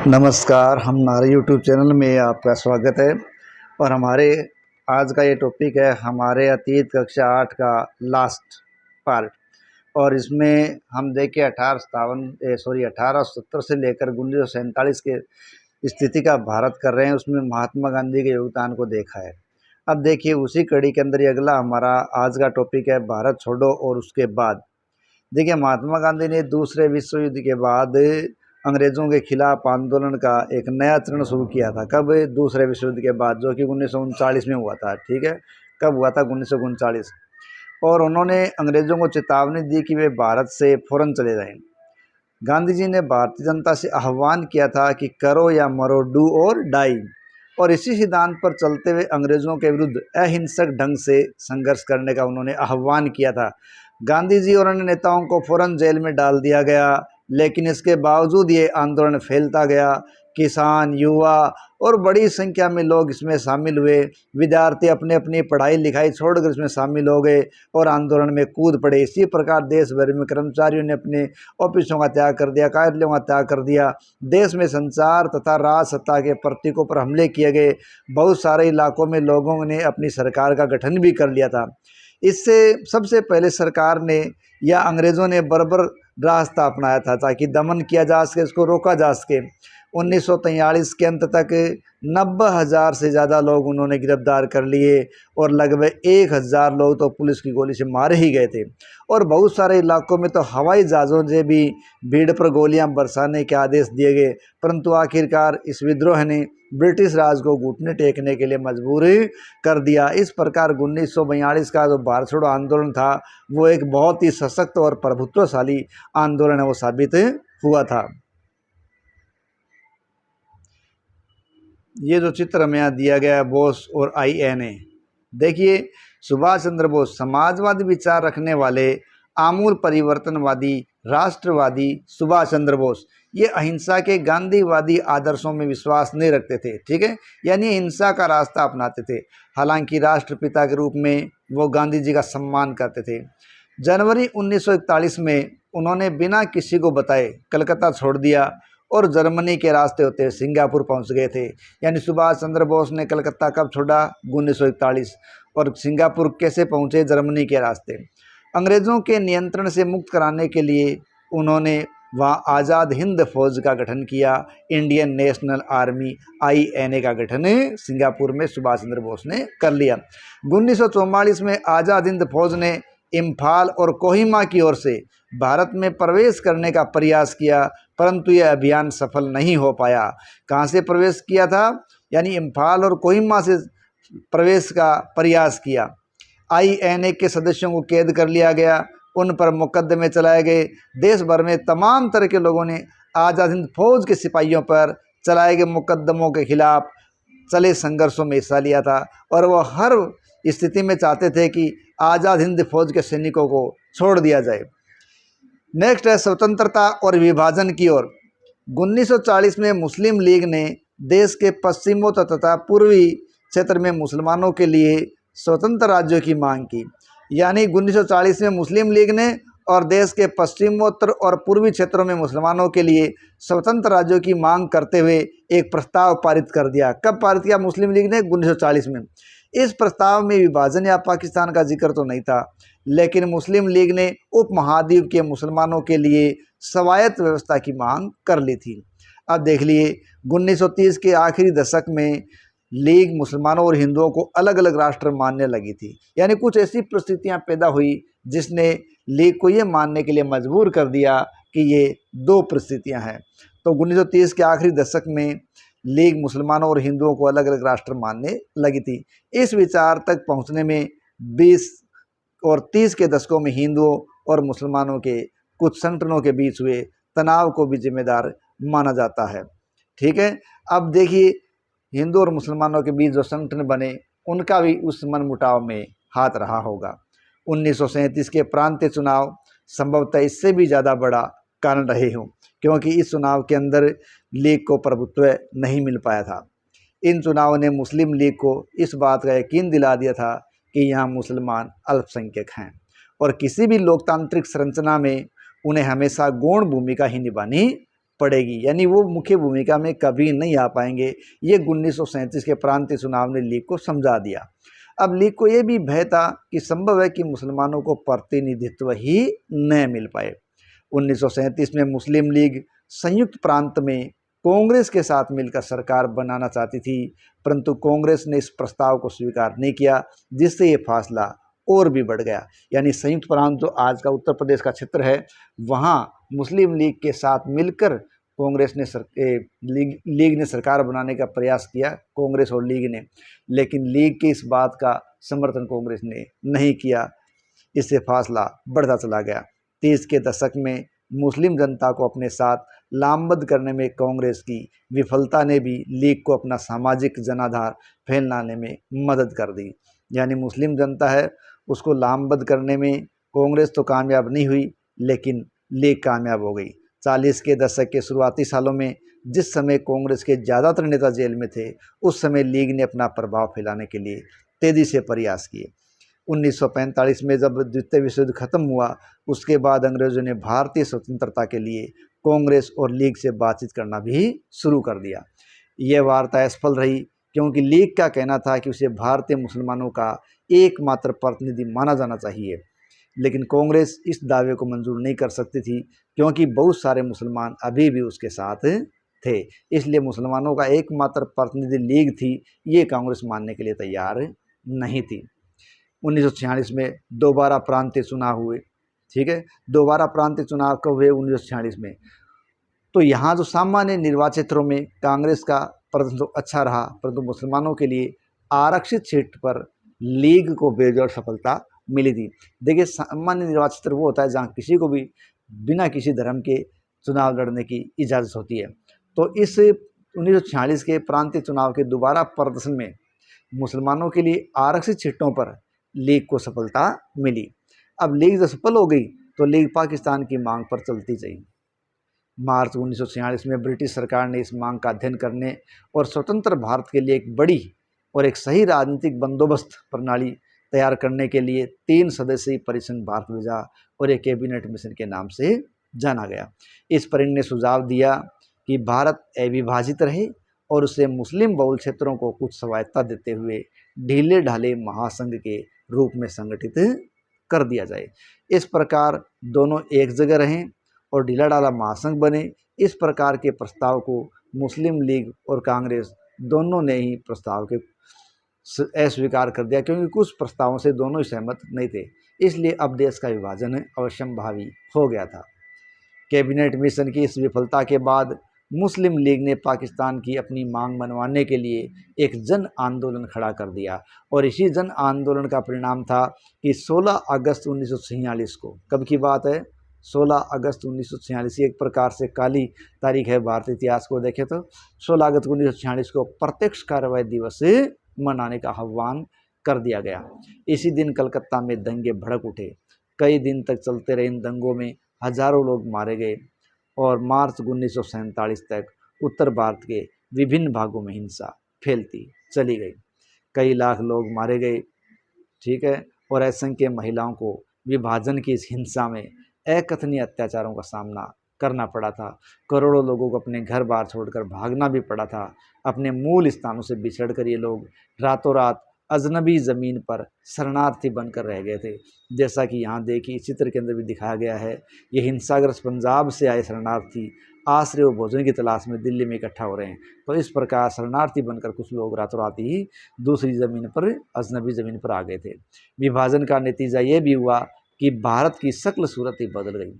नमस्कार, हमारे YouTube channel में आपका स्वागत है। और हमारे आज का ये टॉपिक है हमारे अतीत कक्षा 8 का लास्ट पार्ट। और इसमें हम देखें 1870 से लेकर 1947 के स्थिति का भारत कर रहे हैं। उसमें महात्मा गांधी के योगदान को देखा है। अब देखिए उसी कड़ी के अंदर ये अगला हमारा आज का टॉपिक है भारत छोड़ो और उसके बाद। देखिए महात्मा गांधी ने दूसरे विश्व युद्ध के बाद अंग्रेज़ों के खिलाफ आंदोलन का एक नया चरण शुरू किया था। कब? दूसरे विश्व युद्ध के बाद, जो कि 1939 में हुआ था। ठीक है, कब हुआ था? 1939। और उन्होंने अंग्रेज़ों को चेतावनी दी कि वे भारत से फ़ौरन चले जाएं। गांधी जी ने भारतीय जनता से आह्वान किया था कि करो या मरो, डू और डाई। और इसी सिद्धांत पर चलते हुए अंग्रेज़ों के विरुद्ध अहिंसक ढंग से संघर्ष करने का उन्होंने आह्वान किया था। गांधी जी और अन्य नेताओं को फ़ौरन जेल में डाल दिया गया, लेकिन इसके बावजूद ये आंदोलन फैलता गया। किसान, युवा और बड़ी संख्या में लोग इसमें शामिल हुए। विद्यार्थी अपने अपनी पढ़ाई लिखाई छोड़कर इसमें शामिल हो गए और आंदोलन में कूद पड़े। इसी प्रकार देश भर में कर्मचारियों ने अपने ऑफिसों का त्याग कर दिया, कार्यालयों का त्याग कर दिया। देश में संचार तथा राज सत्ता के प्रतीकों पर हमले किए गए। बहुत सारे इलाकों में लोगों ने अपनी सरकार का गठन भी कर लिया था। इससे सबसे पहले सरकार ने या अंग्रेज़ों ने बर्बर रास्ता अपनाया था ताकि दमन किया जा सके, इसको रोका जा सके। 1943 के अंत तक 90,000 से ज़्यादा लोग उन्होंने गिरफ्तार कर लिए और लगभग 1,000 लोग तो पुलिस की गोली से मारे ही गए थे। और बहुत सारे इलाकों में तो हवाई जहाज़ों से भी भीड़ पर गोलियां बरसाने के आदेश दिए गए। परंतु आखिरकार इस विद्रोह ने ब्रिटिश राज को घुटने टेकने के लिए मजबूर कर दिया। इस प्रकार 1942 का जो भारत छोड़ो आंदोलन था वो एक बहुत ही सशक्त और प्रभुत्वशाली आंदोलन है वो साबित हुआ था। ये जो चित्र में यहाँ दिया गया है बोस और INA, देखिए सुभाष चंद्र बोस समाजवादी विचार रखने वाले आमूल परिवर्तनवादी राष्ट्रवादी सुभाष चंद्र बोस ये अहिंसा के गांधीवादी आदर्शों में विश्वास नहीं रखते थे। ठीक है, यानी हिंसा का रास्ता अपनाते थे। हालांकि राष्ट्रपिता के रूप में वो गांधी जी का सम्मान करते थे। जनवरी 1941 में उन्होंने बिना किसी को बताए कलकत्ता छोड़ दिया और जर्मनी के रास्ते होते हुए सिंगापुर पहुंच गए थे। यानी सुभाष चंद्र बोस ने कलकत्ता कब छोड़ा? 1941। और सिंगापुर कैसे पहुंचे? जर्मनी के रास्ते। अंग्रेज़ों के नियंत्रण से मुक्त कराने के लिए उन्होंने वहाँ आज़ाद हिंद फौज का गठन किया। इंडियन नेशनल आर्मी INA का गठन सिंगापुर में सुभाष चंद्र बोस ने कर लिया। 1944 में आज़ाद हिंद फौज ने इम्फाल और कोहिमा की ओर से भारत में प्रवेश करने का प्रयास किया, परंतु यह अभियान सफल नहीं हो पाया। कहाँ से प्रवेश किया था? यानी इम्फाल और कोहिमा से प्रवेश का प्रयास किया। INA के सदस्यों को कैद कर लिया गया, उन पर मुकदमे चलाए गए। देश भर में तमाम तरह के लोगों ने आज़ाद हिंद फौज के सिपाहियों पर चलाए गए मुकदमों के खिलाफ चले संघर्षों में हिस्सा लिया था। और वो हर स्थिति में चाहते थे कि आज़ाद हिंद फौज के सैनिकों को छोड़ दिया जाए। नेक्स्ट है स्वतंत्रता और विभाजन की ओर। 1940 में मुस्लिम लीग ने देश के पश्चिमोत्तर तथा पूर्वी क्षेत्र में मुसलमानों के लिए स्वतंत्र राज्यों की मांग की। यानी 1940 में मुस्लिम लीग ने और देश के पश्चिमोत्तर और पूर्वी क्षेत्रों में मुसलमानों के लिए स्वतंत्र राज्यों की मांग करते हुए एक प्रस्ताव पारित कर दिया। कब पारित किया मुस्लिम लीग ने? 1940 में। इस प्रस्ताव में विभाजन या पाकिस्तान का जिक्र तो नहीं था, लेकिन मुस्लिम लीग ने उपमहाद्वीप के मुसलमानों के लिए स्वायत्त व्यवस्था की मांग कर ली थी। अब देख लिए 1930 के आखिरी दशक में लीग मुसलमानों और हिंदुओं को अलग अलग राष्ट्र मानने लगी थी। यानी कुछ ऐसी परिस्थितियां पैदा हुई जिसने लीग को ये मानने के लिए मजबूर कर दिया कि ये दो परिस्थितियां हैं। तो 1930 के आखिरी दशक में लीग मुसलमानों और हिंदुओं को अलग अलग राष्ट्र मानने लगी थी। इस विचार तक पहुंचने में 20 और 30 के दशकों में हिंदुओं और मुसलमानों के कुछ संगठनों के बीच हुए तनाव को भी जिम्मेदार माना जाता है। ठीक है, अब देखिए हिंदू और मुसलमानों के बीच जो संगठन बने उनका भी उस मनमुटाव में हाथ रहा होगा। 1937 के प्रांतीय चुनाव संभवतः इससे भी ज़्यादा बड़ा कारण रहे हों, क्योंकि इस चुनाव के अंदर लीग को प्रभुत्व नहीं मिल पाया था। इन चुनावों ने मुस्लिम लीग को इस बात का यकीन दिला दिया था कि यहाँ मुसलमान अल्पसंख्यक हैं और किसी भी लोकतांत्रिक संरचना में उन्हें हमेशा गौण भूमिका ही निभानी पड़ेगी, यानी वो मुख्य भूमिका में कभी नहीं आ पाएंगे। ये 1937 के प्रांतीय चुनाव ने लीग को समझा दिया। अब लीग को ये भी भय था कि संभव है कि मुसलमानों को प्रतिनिधित्व ही न मिल पाए। 1937 में मुस्लिम लीग संयुक्त प्रांत में कांग्रेस के साथ मिलकर सरकार बनाना चाहती थी, परंतु कांग्रेस ने इस प्रस्ताव को स्वीकार नहीं किया, जिससे ये फासला और भी बढ़ गया। यानी संयुक्त प्रांत जो आज का उत्तर प्रदेश का क्षेत्र है, वहाँ मुस्लिम लीग के साथ मिलकर कांग्रेस ने लीग ने सरकार बनाने का प्रयास किया, कांग्रेस और लीग ने, लेकिन लीग की इस बात का समर्थन कांग्रेस ने नहीं किया। इससे फासला बढ़ता चला गया। 30 के दशक में मुस्लिम जनता को अपने साथ लामबद्ध करने में कांग्रेस की विफलता ने भी लीग को अपना सामाजिक जनाधार फैलाने में मदद कर दी। यानी मुस्लिम जनता है, उसको लामबद्ध करने में कांग्रेस तो कामयाब नहीं हुई, लेकिन लीग कामयाब हो गई। 40 के दशक के शुरुआती सालों में जिस समय कांग्रेस के ज़्यादातर नेता जेल में थे, उस समय लीग ने अपना प्रभाव फैलाने के लिए तेज़ी से प्रयास किए। 1945 में जब द्वितीय विश्व युद्ध खत्म हुआ, उसके बाद अंग्रेज़ों ने भारतीय स्वतंत्रता के लिए कांग्रेस और लीग से बातचीत करना भी शुरू कर दिया। यह वार्ता असफल रही, क्योंकि लीग का कहना था कि उसे भारतीय मुसलमानों का एकमात्र प्रतिनिधि माना जाना चाहिए, लेकिन कांग्रेस इस दावे को मंजूर नहीं कर सकती थी, क्योंकि बहुत सारे मुसलमान अभी भी उसके साथ थे। इसलिए मुसलमानों का एकमात्र प्रतिनिधि लीग थी, ये कांग्रेस मानने के लिए तैयार नहीं थी। 1946 में दोबारा प्रांतीय चुनाव हुए। ठीक है, दोबारा प्रांतीय चुनाव कब हुए? 1946 में। तो यहाँ जो सामान्य निर्वाचित क्षेत्रों में कांग्रेस का प्रदर्शन तो अच्छा रहा, परंतु मुसलमानों के लिए आरक्षित सीट पर लीग को बेजोड़ सफलता मिली थी। देखिए, सामान्य निर्वाचित क्षेत्र वो होता है जहाँ किसी को भी बिना किसी धर्म के चुनाव लड़ने की इजाज़त होती है। तो इस 1946 के प्रांतीय चुनाव के दोबारा प्रदर्शन में मुसलमानों के लिए आरक्षित सीटों पर लीग को सफलता मिली। अब लीग जब सफल हो गई, तो लीग पाकिस्तान की मांग पर चलती गई। मार्च 1946 में ब्रिटिश सरकार ने इस मांग का अध्ययन करने और स्वतंत्र भारत के लिए एक बड़ी और एक सही राजनीतिक बंदोबस्त प्रणाली तैयार करने के लिए 3 सदस्यीय परिसंघ भारत भेजा और एक कैबिनेट मिशन के नाम से जाना गया। इस परिसंघ ने सुझाव दिया कि भारत अविभाजित रहे और उसे मुस्लिम बहुल क्षेत्रों को कुछ स्वायत्तता देते हुए ढीले ढाले महासंघ के रूप में संगठित कर दिया जाए। इस प्रकार दोनों एक जगह रहें और ढीला ढाला महासंघ बने। इस प्रकार के प्रस्ताव को मुस्लिम लीग और कांग्रेस दोनों ने ही प्रस्ताव के अस्वीकार कर दिया, क्योंकि कुछ प्रस्तावों से दोनों ही सहमत नहीं थे। इसलिए अब देश का विभाजन अवश्यंभावी हो गया था। कैबिनेट मिशन की इस विफलता के बाद मुस्लिम लीग ने पाकिस्तान की अपनी मांग मनवाने के लिए एक जन आंदोलन खड़ा कर दिया, और इसी जन आंदोलन का परिणाम था कि 16 अगस्त 1946 को, कब की बात है? 16 अगस्त 1946, एक प्रकार से काली तारीख है भारतीय इतिहास को देखें तो। 16 अगस्त 1946 को प्रत्यक्ष कार्रवाई दिवस मनाने का आह्वान कर दिया गया। इसी दिन कलकत्ता में दंगे भड़क उठे। कई दिन तक चलते रहे इन दंगों में हजारों लोग मारे गए और मार्च 1947 तक उत्तर भारत के विभिन्न भागों में हिंसा फैलती चली गई। कई लाख लोग मारे गए, ठीक है, और असंख्य महिलाओं को विभाजन की इस हिंसा में अकथनीय अत्याचारों का सामना करना पड़ा था। करोड़ों लोगों को अपने घर बार छोड़कर भागना भी पड़ा था। अपने मूल स्थानों से बिछड़कर ये लोग रातों रात अजनबी ज़मीन पर शरणार्थी बनकर रह गए थे। जैसा कि यहाँ देखिए इस चित्र के अंदर भी दिखाया गया है, ये हिंसाग्रस्त पंजाब से आए शरणार्थी आश्रय व भोजन की तलाश में दिल्ली में इकट्ठा हो रहे हैं। तो इस प्रकार शरणार्थी बनकर कुछ लोग रातों रात ही दूसरी ज़मीन पर, अजनबी ज़मीन पर आ गए थे। विभाजन का नतीजा ये भी हुआ कि भारत की शक्ल सूरत ही बदल गई।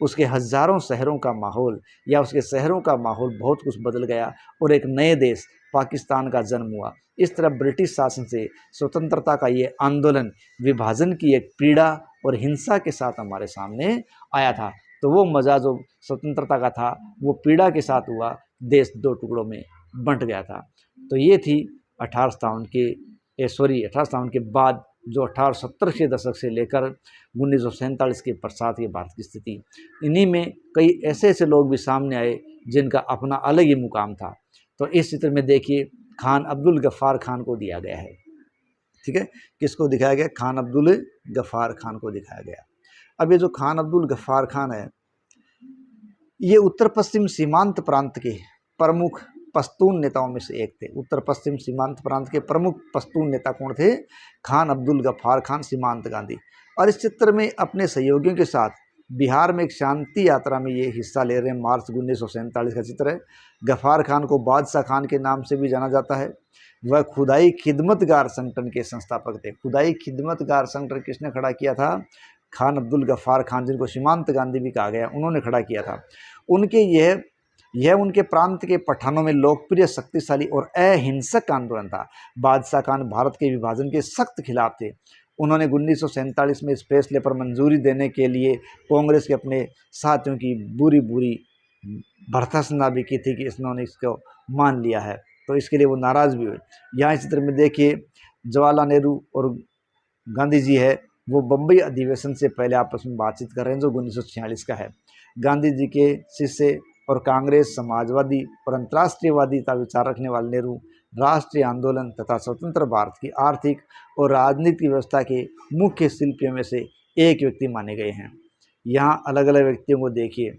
उसके हज़ारों शहरों का माहौल या उसके शहरों का माहौल बहुत कुछ बदल गया और एक नए देश पाकिस्तान का जन्म हुआ। इस तरह ब्रिटिश शासन से स्वतंत्रता का ये आंदोलन विभाजन की एक पीड़ा और हिंसा के साथ हमारे सामने आया था। तो वो मज़ा जो स्वतंत्रता का था, वो पीड़ा के साथ हुआ, देश 2 टुकड़ों में बंट गया था। तो ये थी 1857 के बाद जो 1870 के दशक से लेकर 1947 के पश्चात की भारत की स्थिति। इन्हीं में कई ऐसे ऐसे लोग भी सामने आए जिनका अपना अलग ही मुकाम था। तो इस चित्र में देखिए खान अब्दुल गफ़ार खान को दिया गया है। ठीक है, किसको दिखाया गया? खान अब्दुल गफ़ार खान को दिखाया गया। अब ये जो खान अब्दुल गफ़ार खान है, ये उत्तर पश्चिम सीमांत प्रांत के प्रमुख पश्तून नेताओं में से एक थे। उत्तर पश्चिम सीमांत प्रांत के प्रमुख पश्तून नेता कौन थे? खान अब्दुल गफ्फार खान सीमांत गांधी। और इस चित्र में अपने सहयोगियों के साथ बिहार में एक शांति यात्रा में ये हिस्सा ले रहे हैं। मार्च 1947 का चित्र है। गफ्फार खान को बादशाह खान के नाम से भी जाना जाता है। वह खुदाई खिदमतगार संगठन के संस्थापक थे। खुदाई खिदमतगार संगठन किसने खड़ा किया था? खान अब्दुल गफ्फार खान, जिनको सीमांत गांधी भी कहा गया, उन्होंने खड़ा किया था। उनके यह उनके प्रांत के पठानों में लोकप्रिय, शक्तिशाली और अहिंसक आंदोलन था। बादशाह खान भारत के विभाजन के सख्त खिलाफ थे। उन्होंने 1947 में इस फैसले पर मंजूरी देने के लिए कांग्रेस के अपने साथियों की बुरी भर्त्सना भी की थी कि इन्होंने इसको मान लिया है, तो इसके लिए वो नाराज़ भी हुए। यहाँ इस चित्र में देखिए, जवाहरलाल नेहरू और गांधी जी है, वो बम्बई अधिवेशन से पहले आपस में बातचीत कर रहे हैं, जो 1946 का है। गांधी जी के शिष्य और कांग्रेस, समाजवादी और अंतर्राष्ट्रीयवादी का विचार रखने वाले नेहरू राष्ट्रीय आंदोलन तथा स्वतंत्र भारत की आर्थिक और राजनीतिक व्यवस्था के मुख्य शिल्पियों में से एक व्यक्ति माने गए हैं। यहाँ अलग अलग व्यक्तियों को देखिए।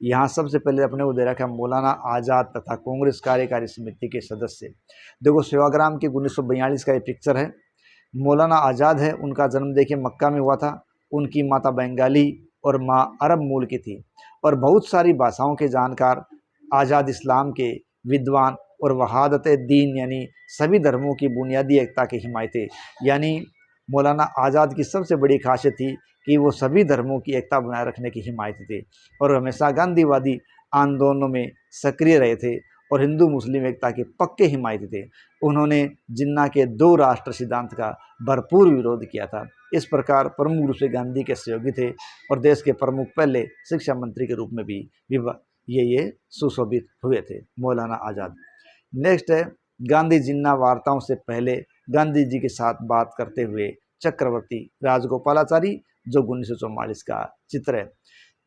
यहाँ सबसे पहले अपने को दे रखा है मौलाना आज़ाद तथा कांग्रेस कार्यकारी समिति के सदस्य। देखो, सेवाग्राम के 1942 का ये पिक्चर है। मौलाना आज़ाद है, उनका जन्म देखिए मक्का में हुआ था। उनकी माता बंगाली और माँ अरब मूल की थी और बहुत सारी भाषाओं के जानकार, आज़ाद इस्लाम के विद्वान और वहादत दीन यानी सभी धर्मों की बुनियादी एकता के हिमायती। यानी मौलाना आज़ाद की सबसे बड़ी खासियत थी कि वो सभी धर्मों की एकता बनाए रखने की हिमायती थे और हमेशा गांधीवादी आंदोलनों में सक्रिय रहे थे और हिंदू मुस्लिम एकता के पक्के हिमायती थे। उन्होंने जिन्ना के 2 राष्ट्र सिद्धांत का भरपूर विरोध किया था। इस प्रकार प्रमुख रूप से गांधी के सहयोगी थे और देश के प्रमुख पहले शिक्षा मंत्री के रूप में भी ये सुशोभित हुए थे, मौलाना आज़ाद। नेक्स्ट है, गांधी जिन्ना वार्ताओं से पहले गांधी जी के साथ बात करते हुए चक्रवर्ती राजगोपालाचारी, जो 1944 का चित्र है।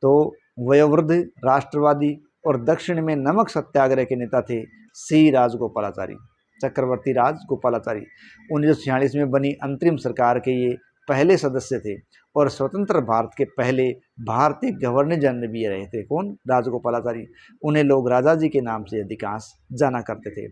तो वयोवृद्ध, राष्ट्रवादी और दक्षिण में नमक सत्याग्रह के नेता थे सी राजगोपालाचारी, चक्रवर्ती राजगोपालाचारी। 1946 में बनी अंतरिम सरकार के ये पहले सदस्य थे और स्वतंत्र भारत के पहले भारतीय गवर्नर जनरल भी रहे थे। कौन? राजगोपालाचारी। उन्हें लोग राजा जी के नाम से अधिकांश जाना करते थे।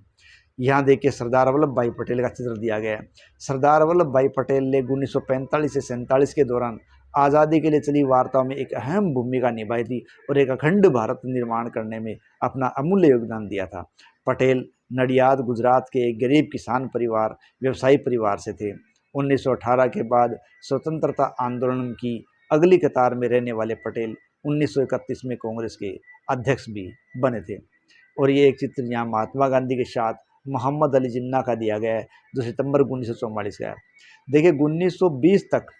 यहाँ देखिए, सरदार वल्लभ भाई पटेल का चित्र दिया गया है। सरदार वल्लभ भाई पटेल ने 1945 से 47 के दौरान आज़ादी के लिए चली वार्ताओं में एक अहम भूमिका निभाई थी और एक अखंड भारत निर्माण करने में अपना अमूल्य योगदान दिया था। पटेल नडियाद, गुजरात के एक गरीब किसान परिवार, व्यवसायी परिवार से थे। 1918 के बाद स्वतंत्रता आंदोलन की अगली कतार में रहने वाले पटेल 1931 में कांग्रेस के अध्यक्ष भी बने थे। और ये एक चित्र यहाँ महात्मा गांधी के साथ मोहम्मद अली जिन्ना का दिया गया है, जो सितंबर 1944 का है। देखिए, 1920 तक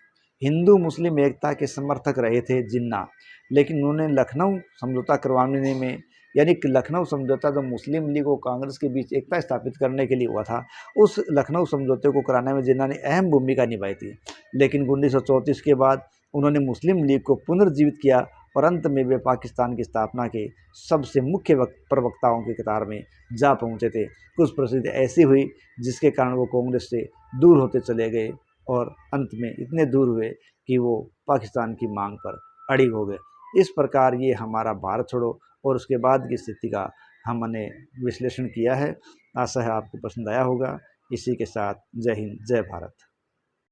हिंदू मुस्लिम एकता के समर्थक रहे थे जिन्ना, लेकिन उन्होंने लखनऊ समझौता करवाने में, यानी कि लखनऊ समझौता जो मुस्लिम लीग और कांग्रेस के बीच एकता स्थापित करने के लिए हुआ था, उस लखनऊ समझौते को कराने में जिन्ना ने अहम भूमिका निभाई थी। लेकिन 1934 के बाद उन्होंने मुस्लिम लीग को पुनर्जीवित किया और अंत में वे पाकिस्तान की स्थापना के सबसे मुख्य प्रवक्ताओं की कतार में जा पहुँचे थे। कुछ परिस्थिति ऐसी हुई जिसके कारण वो कांग्रेस से दूर होते चले गए और अंत में इतने दूर हुए कि वो पाकिस्तान की मांग पर अड़िग हो गए। इस प्रकार ये हमारा भारत छोड़ो और उसके बाद की स्थिति का हमने विश्लेषण किया है। आशा है आपको पसंद आया होगा। इसी के साथ जय हिंद, जय भारत।